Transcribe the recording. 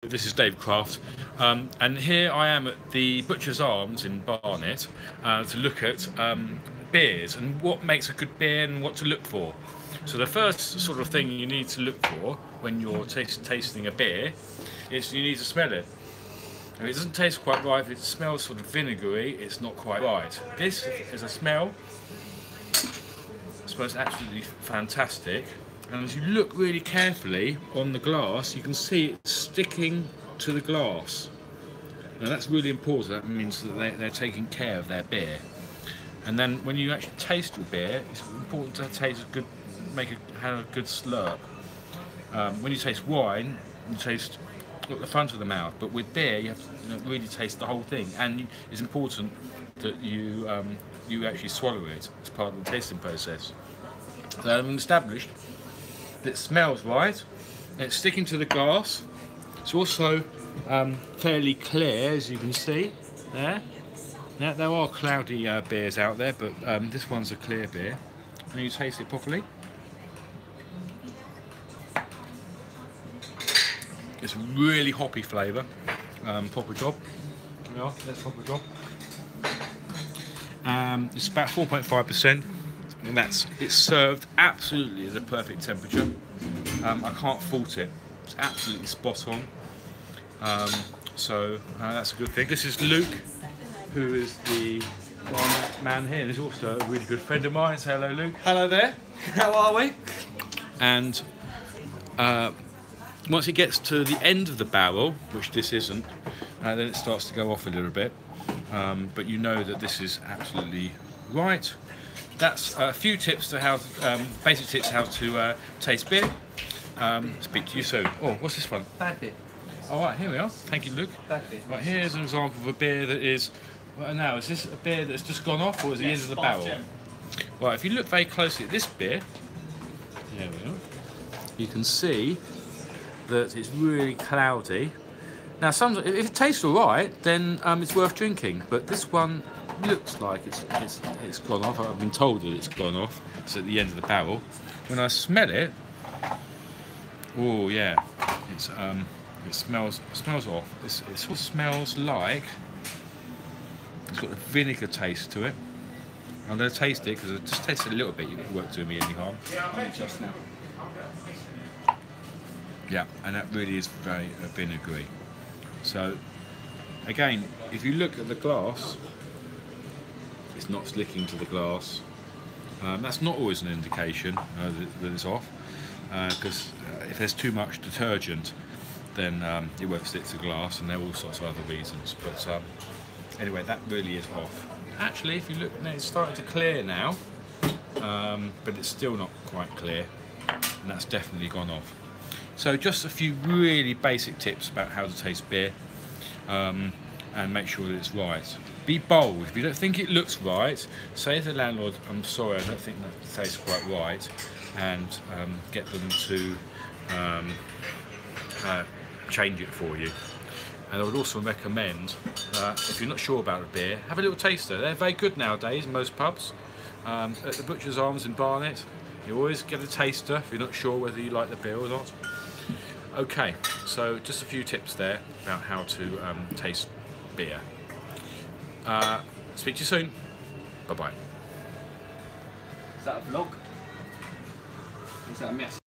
This is David Kraft, and here I am at the Butcher's Arms in Barnet to look at beers and what makes a good beer and what to look for. So the first sort of thing you need to look for when you're tasting a beer is you need to smell it. If it doesn't taste quite right, if it smells sort of vinegary, it's not quite right. This is a smell. It smells absolutely fantastic. And as you look really carefully on the glass, you can see it sticking to the glass. Now that's really important. That means that they're taking care of their beer. And then when you actually taste your beer, it's important to taste a good, have a good slurp. When you taste wine, you taste at the front of the mouth, but with beer, you have to really taste the whole thing. And it's important that you actually swallow it as part of the tasting process. So having established that it smells right, and it's sticking to the glass. It's also fairly clear, as you can see there. Now there are cloudy beers out there, but this one's a clear beer. And you taste it properly. It's really hoppy flavour. Proper job. Yeah, that's proper job. It's about 4.5%. And it's served absolutely at the perfect temperature. I can't fault it. It's absolutely spot on. So that's a good thing. This is Luke, who is the man here, and he's also a really good friend of mine. Say hello, Luke. Hello there. How are we? And once it gets to the end of the barrel, which this isn't, then it starts to go off a little bit. But you know that this is absolutely right. That's a few tips to how, basic tips how to taste beer. Speak to you soon. Oh, what's this one? Bad bit. All right, here we are. Thank you, Luke. Bad bit. Right, here's an example of a beer that is. Well, now, is this a beer that's just gone off, or is it the end of the barrel? Right, if you look very closely at this beer, there we are. You can see that it's really cloudy. Now, if it tastes all right, then it's worth drinking. But this one looks like it's gone off. I've been told that it's gone off. It's at the end of the barrel. When I smell it, oh yeah, it smells off. It sort of smells like it's got a vinegar taste to it. I'm going to taste it because I just tasted a little bit. It won't do me any harm. Just now. Yeah, and that really is very vinegary. So again, if you look at the glass, it's not sticking to the glass. That's not always an indication that it's off, because if there's too much detergent, then it won't stick to the glass, and there are all sorts of other reasons. But anyway, that really is off. Actually, if you look, it's starting to clear now, but it's still not quite clear, and that's definitely gone off. So just a few really basic tips about how to taste beer, and make sure that it's right. Be bold. If you don't think it looks right, say to the landlord, I'm sorry, I don't think that tastes quite right, and get them to change it for you. And I would also recommend, if you're not sure about a beer, have a little taster. They're very good nowadays in most pubs. At the Butcher's Arms in Barnet, you always get a taster if you're not sure whether you like the beer or not. Okay, so just a few tips there about how to taste beer. Speak to you soon. Bye-bye. Is that a vlog? Is that a message?